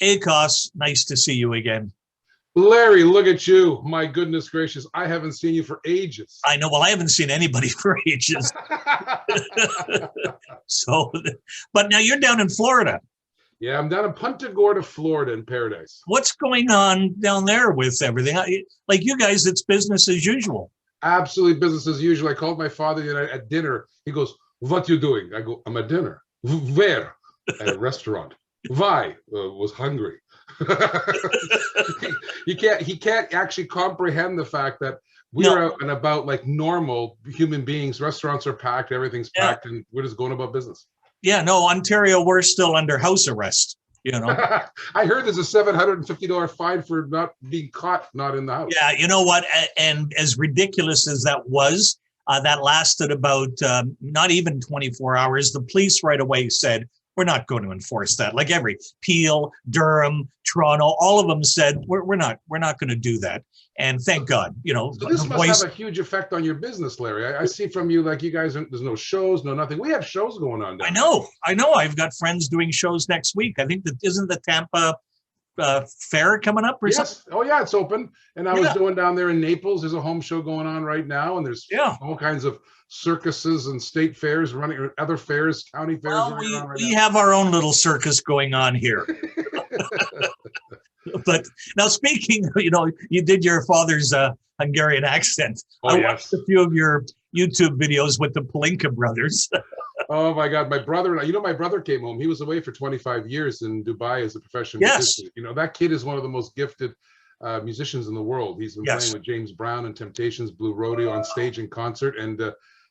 Akos, nice to see you again. Larry, look at you. My goodness gracious. I haven't seen you for ages. I know. Well, I haven't seen anybody for ages. So, but now you're down in Florida. Yeah, I'm down in Punta Gorda, Florida, in paradise. What's going on down there with everything? Like you guys, it's business as usual. Absolutely business as usual. I called my father the other night at dinner. He goes, "What you doing?" I go, "I'm at dinner." "Where?" "At a restaurant." "Why?" "Was hungry." he can't actually comprehend the fact that we're out and about like normal human beings. Restaurants are packed, everything's packed, and we're just going about business. Yeah, no, Ontario, we're still under house arrest. You know, I heard there's a $750 fine for not being caught not in the house. Yeah, you know what? And as ridiculous as that was, that lasted about not even 24 hours. The police right away said, we're not going to enforce that. Like every Peel, Durham, Toronto, all of them said, we're not going to do that. And thank God, you know. So this must have a huge effect on your business, Larry. I see from you, like you guys, there's no shows, no nothing. We have shows going on. I know. I've got friends doing shows next week. I think that isn't the Tampa fair coming up or something? Oh yeah, it's open. And I was doing down there in Naples. There's a home show going on right now, and there's all kinds of circuses and state fairs running, other fairs, county fairs. Well, we have our own little circus going on here. But now, speaking, you know, you did your father's Hungarian accent. I watched a few of your YouTube videos with the Palinka brothers. Oh my God, my brother, you know, my brother came home. He was away for 25 years in Dubai as a professional musician. You know, that kid is one of the most gifted musicians in the world. He's been playing with James Brown and Temptations, Blue Rodeo on stage and concert, and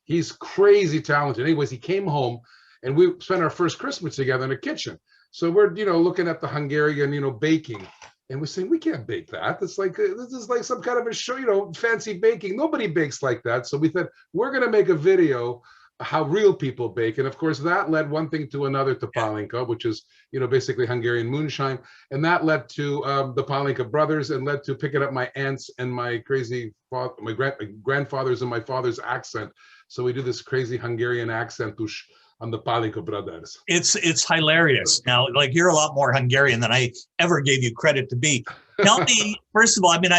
he's crazy talented. Anyways, he came home and we spent our first Christmas together in a kitchen. So we're, you know, looking at the Hungarian, you know, baking. And we're saying, we can't bake that. It's like, this is like some kind of a show, you know, fancy baking. Nobody bakes like that. So we thought, we're going to make a video how real people bake. And of course, that led one thing to another to Palinka, which is, you know, basically Hungarian moonshine. And that led to the Palinka brothers and led to picking up my aunts and my crazy, my grandfather's and my father's accent. So we do this crazy Hungarian accent on the Palinka brothers. It's hilarious. Now, like, you're a lot more Hungarian than I ever gave you credit to be. Tell me, first of all, I mean,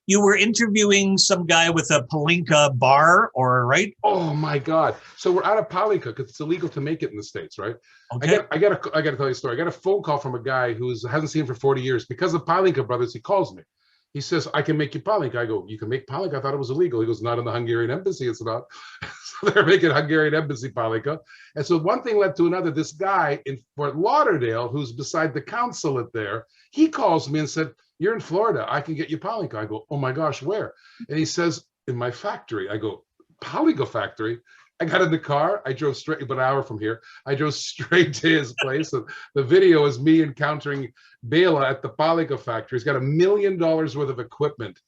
you were interviewing some guy with a Palinka bar, right? Oh my God! So we're out of Palinka because it's illegal to make it in the States, right? Okay. I got to tell you a story. I got a phone call from a guy who hasn't seen him for 40 years because of Palinka brothers. He calls me. He says, "I can make you Palinka." I go, "You can make Palinka? I thought it was illegal." He goes, "Not in the Hungarian embassy. It's not." So they're making Hungarian embassy Palinka. And so one thing led to another. This guy in Fort Lauderdale, who's beside the consulate there, he calls me and said, "You're in Florida. I can get you Palinka." I go, "Oh my gosh, where?" And he says, "In my factory." I go, "Palinka factory?" I got in the car. I drove straight, about an hour from here. I drove straight to his place. And the video is me encountering Bela at the Palinka factory. He's got $1 million worth of equipment,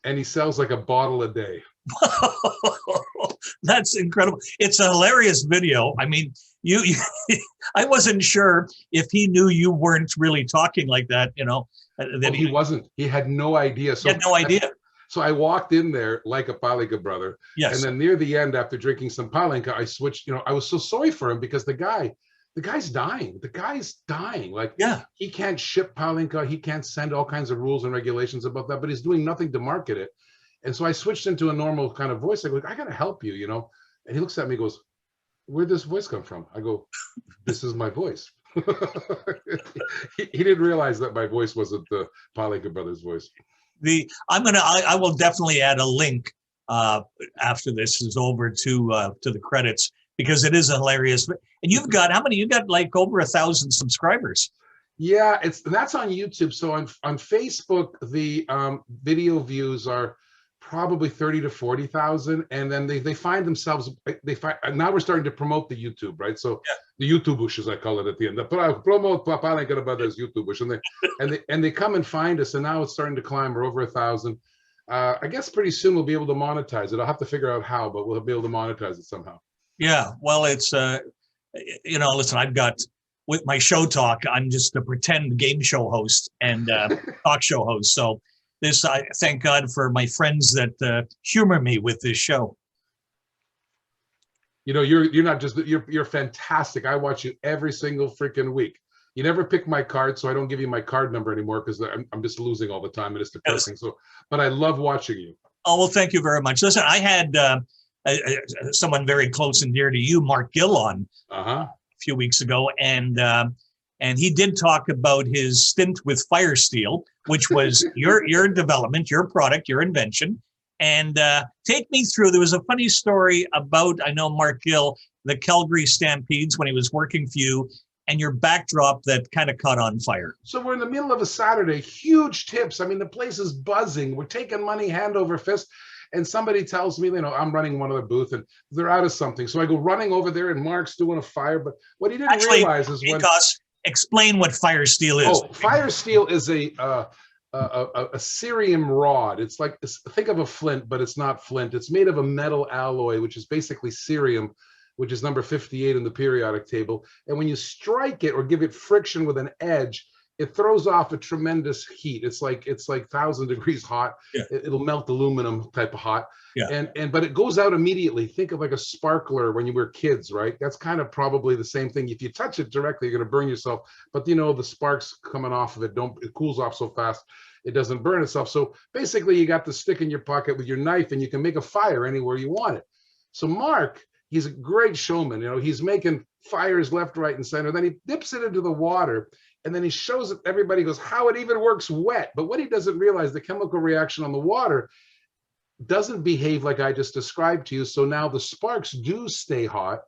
and he sells like a bottle a day. That's incredible. It's a hilarious video. I mean, you I wasn't sure if he knew you weren't really talking like that, you know. He wasn't. He had no idea. So he had no idea. So I walked in there like a Palinka brother. Yes. And then near the end, after drinking some Palinka, I switched. You know, I was so sorry for him because the guy's dying. The guy's dying. Like, he can't ship Palinka. He can't send all kinds of rules and regulations about that, but he's doing nothing to market it. And so I switched into a normal kind of voice. I go, "I got to help you, you know." And he looks at me and goes, "Where'd this voice come from?" I go, "This is my voice." he didn't realize that my voice wasn't the Palinka brothers' voice. I will definitely add a link after this is over to the credits, because it is hilarious. And you've got how many? You got like over 1,000 subscribers. Yeah, that's on YouTube. So on Facebook, the video views are probably 30 to 40,000, and then they find themselves. Now we're starting to promote the YouTube, right? So the YouTube bush, as I call it at the end, promote Palinka brothers YouTube bush, and they come and find us, and now it's starting to climb. We're over 1,000. I guess pretty soon we'll be able to monetize it. I'll have to figure out how, but we'll be able to monetize it somehow. Yeah, well, it's you know, listen, I've got, with my ShowTalk, I'm just a pretend game show host and talk show host. So this, I thank God for my friends that humor me with this show. You know, you're not just, you're fantastic. I watch you every single freaking week. You never pick my card, so I don't give you my card number anymore because I'm just losing all the time and it's depressing. So, but I love watching you. Oh, well, thank you very much. Listen, I had someone very close and dear to you, Mark Gill, on a few weeks ago, and he did talk about his stint with Firesteel, which was your development, your product, your invention. And take me through. There was a funny story about, I know, Mark Gill, the Calgary Stampedes when he was working for you, and your backdrop that kind of caught on fire. So we're in the middle of a Saturday, huge tips. I mean, the place is buzzing. We're taking money hand over fist. And somebody tells me, I'm running one of the booth and they're out of something. So I go running over there and Mark's doing a fire. But what he didn't realize is when... Explain what Firesteel is. Oh, Firesteel is a cerium rod. It's like, think of a flint, but it's not flint. It's made of a metal alloy, which is basically cerium, which is number 58 in the periodic table. And when you strike it or give it friction with an edge, it throws off a tremendous heat. It's like 1,000 degrees hot. Yeah. It'll melt aluminum type of hot. Yeah. But it goes out immediately. Think of like a sparkler when you were kids, right? That's kind of probably the same thing. If you touch it directly, you're going to burn yourself. But the sparks coming off of it, it cools off so fast, it doesn't burn itself. So basically you got the stick in your pocket with your knife and you can make a fire anywhere you want it. So Mark, he's a great showman. He's making fires left, right, and center. Then he dips it into the water, and then he shows it. Everybody goes, how it even works wet. But what he doesn't realize, the chemical reaction on the water doesn't behave like I just described to you. So now the sparks do stay hot,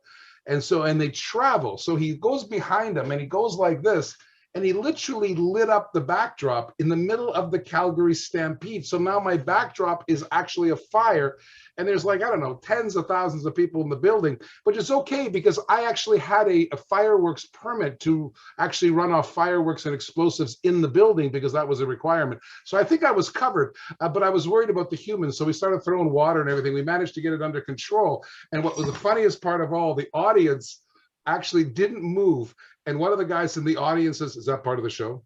and they travel. So he goes behind him, and he goes like this, and he literally lit up the backdrop in the middle of the Calgary Stampede. So now my backdrop is actually a fire. And there's like, I don't know, tens of thousands of people in the building, but it's okay because I actually had a fireworks permit to actually run off fireworks and explosives in the building because that was a requirement. So I think I was covered, but I was worried about the humans. So we started throwing water and everything. We managed to get it under control. And what was the funniest part of all, the audience actually didn't move. And one of the guys in the audience says, is that part of the show?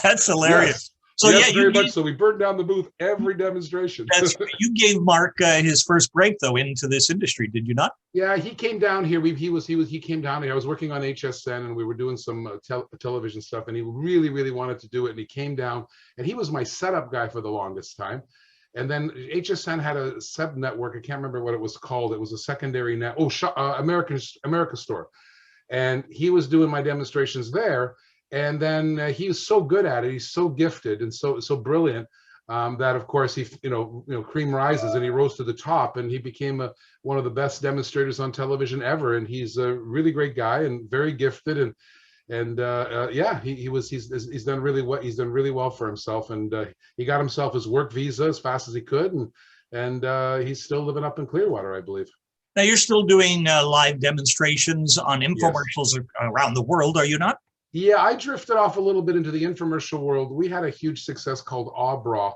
That's hilarious. Yes. So yes, yeah, very much so. We burned down the booth every demonstration. You gave Mark his first break though into this industry, did you not? Yeah, he came down here. He came down here. I was working on HSN and we were doing some television stuff, and he really, really wanted to do it. And he came down, and he was my setup guy for the longest time. And then HSN had a sub network. I can't remember what it was called. It was a secondary net. America Store, and he was doing my demonstrations there. And then he was so good at it. He's so gifted and so brilliant that, of course, he cream rises, and he rose to the top, and he became one of the best demonstrators on television ever. And he's a really great guy and very gifted. And yeah, he's done really well. He's done really well for himself, and he got himself his work visa as fast as he could, and he's still living up in Clearwater, I believe. Now you're still doing live demonstrations on infomercials around the world, are you not? Yeah, I drifted off a little bit into the infomercial world. We had a huge success called Abra.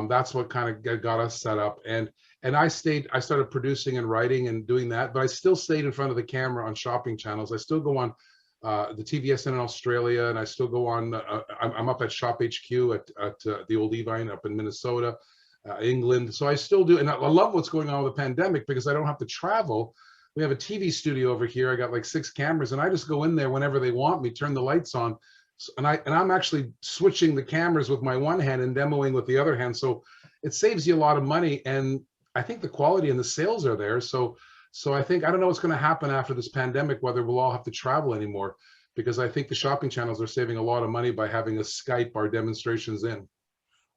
That's what kind of got us set up. And I started producing and writing and doing that, but I still stayed in front of the camera on shopping channels. I still go on the TVSN in Australia, and I still go on, I'm up at Shop HQ at the Old Evine up in Minnesota, England. So I still do, and I love what's going on with the pandemic because I don't have to travel. We have a TV studio over here. I got like 6 cameras, and I just go in there whenever they want me, turn the lights on. And I'm actually switching the cameras with my one hand and demoing with the other hand. So it saves you a lot of money. And I think the quality and the sales are there. So I think, I don't know what's going to happen after this pandemic, whether we'll all have to travel anymore, because I think the shopping channels are saving a lot of money by having us Skype our demonstrations in.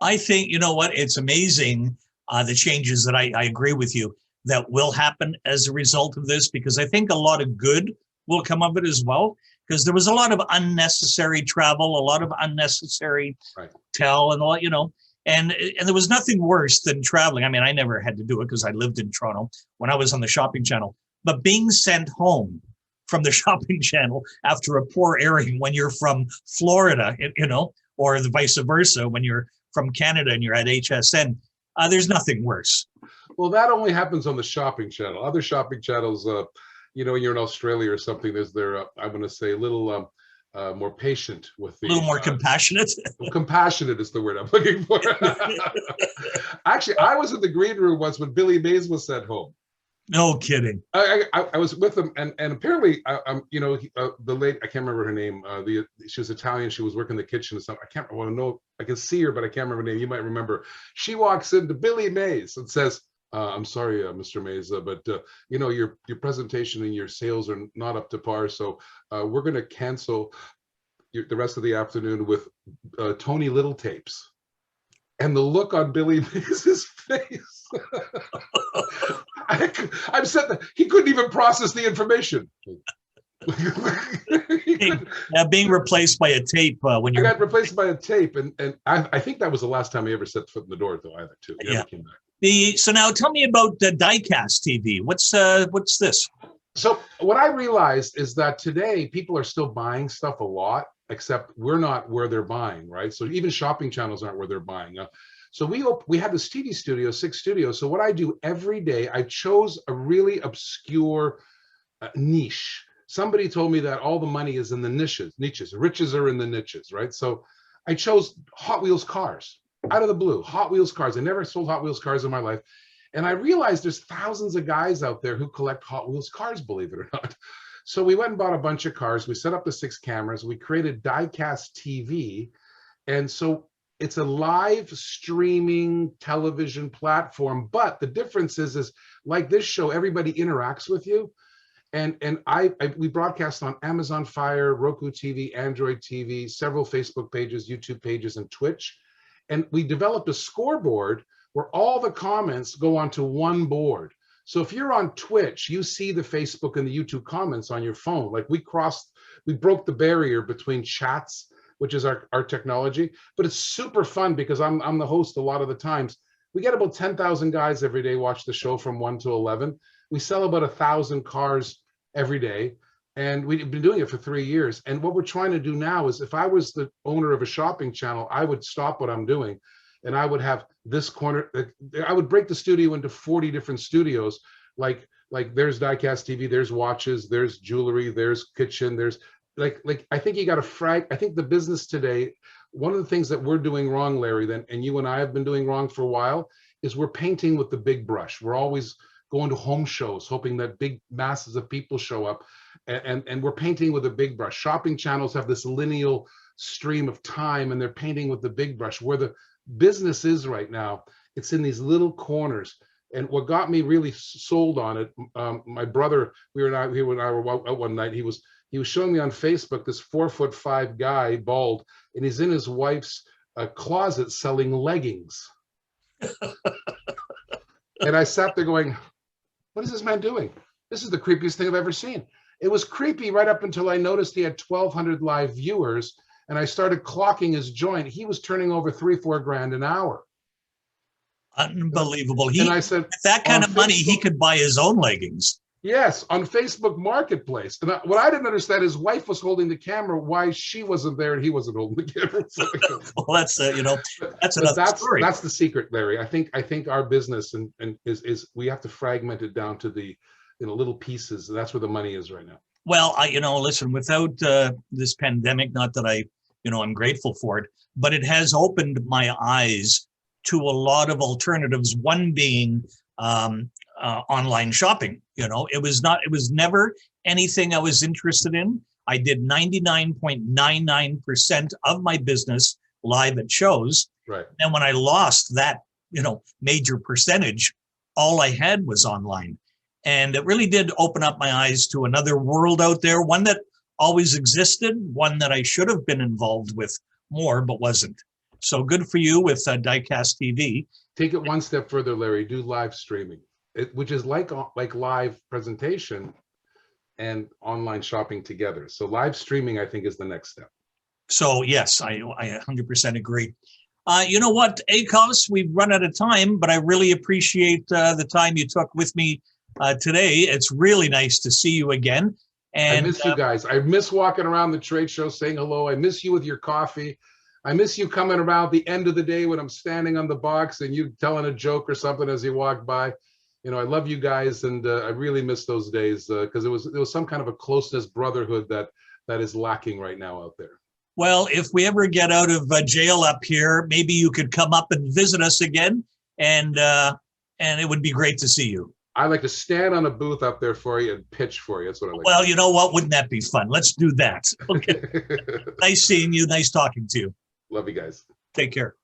I think, you know what, it's amazing, the changes that I agree with you that will happen as a result of this, because I think a lot of good will come of it as well, because there was a lot of unnecessary travel, a lot of unnecessary tell and all, and there was nothing worse than traveling. I mean, I never had to do it because I lived in Toronto when I was on the shopping channel, but being sent home from the shopping channel after a poor airing when you're from Florida, or the vice versa, when you're from Canada and you're at HSN, there's nothing worse. Well, that only happens on the shopping channel. Other shopping channels, you're in Australia or something, they're I'm going to say a little more patient with the... A little more compassionate? Compassionate is the word I'm looking for. Actually, I was in the green room once when Billy Mays was sent home. No kidding. I was with him, and apparently, you know, the lady, I can't remember her name. She was Italian. She was working in the kitchen or something. I want to know. I can see her, but I can't remember her name. You might remember. She walks into Billy Mays and says, "I'm sorry, Mr. Mays, but you know, your presentation and your sales are not up to par. So we're going to cancel the rest of the afternoon with Tony Little tapes." And the look on Billy Mays' face, I'm said that he couldn't even process the information. Being replaced by a tape when you got replaced by a tape, and I think that was the last time I ever set foot in the door, though. Either too. He never came back. So now tell me about Diecast TV. What's this? So what I realized is that today people are still buying stuff a lot, except we're not where they're buying, right? So even shopping channels aren't where they're buying. So we have this TV studio, 6 studios. So what I do every day, I chose a really obscure niche. Somebody told me that all the money is in the niches. Riches are in the niches, right? So I chose Hot Wheels cars out of the blue. Hot Wheels cars. I never sold Hot Wheels cars in my life. And I realized there's thousands of guys out there who collect Hot Wheels cars, believe it or not. So we went and bought a bunch of cars. We set up the 6 cameras. We created Diecast TV. And so it's a live streaming television platform. But the difference is like this show, everybody interacts with you. And we broadcast on Amazon Fire, Roku TV, Android TV, several Facebook pages, YouTube pages, and Twitch. And we developed a scoreboard where all the comments go onto one board. So if you're on Twitch, you see the Facebook and the YouTube comments on your phone. Like we broke the barrier between chats, which is our technology, but it's super fun because I'm the host a lot of the times. We get about 10,000 guys every day watch the show from 1 to 11. We sell about 1,000 cars every day. And we've been doing it for 3 years. And what we're trying to do now is if I was the owner of a shopping channel, I would stop what I'm doing. And I would have this corner, I would break the studio into 40 different studios. Like there's Diecast TV, there's watches, there's jewelry, there's kitchen, there's like I think you got to I think the business today, one of the things that we're doing wrong, Larry, and you and I have been doing wrong for a while, is we're painting with the big brush. We're always going to home shows, hoping that big masses of people show up. And we're painting with a big brush. Shopping channels have this lineal stream of time, and they're painting with the big brush. Where the business is right now, it's in these little corners. And what got me really sold on it, my brother, he and I were out one night. He was showing me on Facebook this 4'5" guy, bald, and he's in his wife's closet selling leggings. And I sat there going, what is this man doing? This is the creepiest thing I've ever seen. It was creepy right up until I noticed he had 1,200 live viewers, and I started clocking his joint. He was turning over $3-4 grand an hour. Unbelievable. And I said, with that kind of money, he could buy his own leggings. Yes, on Facebook Marketplace. And what I didn't understand, his wife was holding the camera, why she wasn't there and he wasn't holding the camera. Well, that's that's another story. That's the secret, Larry. I think our business is we have to fragment it down to the little pieces. That's where the money is right now. Well, listen, without this pandemic, not that I'm grateful for it, but it has opened my eyes to a lot of alternatives. One being online shopping. It was never anything I was interested in. I did 99.99% of my business live at shows. Right. And when I lost that, major percentage, all I had was online. And it really did open up my eyes to another world out there, one that always existed, one that I should have been involved with more, but wasn't. So good for you with Diecast TV. Take it one step further, Larry. Do live streaming, which is like live presentation and online shopping together. So live streaming, I think, is the next step. So yes, I 100% agree. You know what, Akos, we've run out of time, but I really appreciate the time you took with me today. It's really nice to see you again. And I miss you guys. I miss walking around the trade show saying hello. I miss you with your coffee. I miss you coming around the end of the day when I'm standing on the box and you telling a joke or something as you walk by. I love you guys, and I really miss those days because there was some kind of a closeness, brotherhood that is lacking right now out there. Well, if we ever get out of jail up here, maybe you could come up and visit us again, and it would be great to see you. I like to stand on a booth up there for you and pitch for you. That's what I like. Well, you know what? Wouldn't that be fun? Let's do that. Okay. Nice seeing you. Nice talking to you. Love you guys. Take care.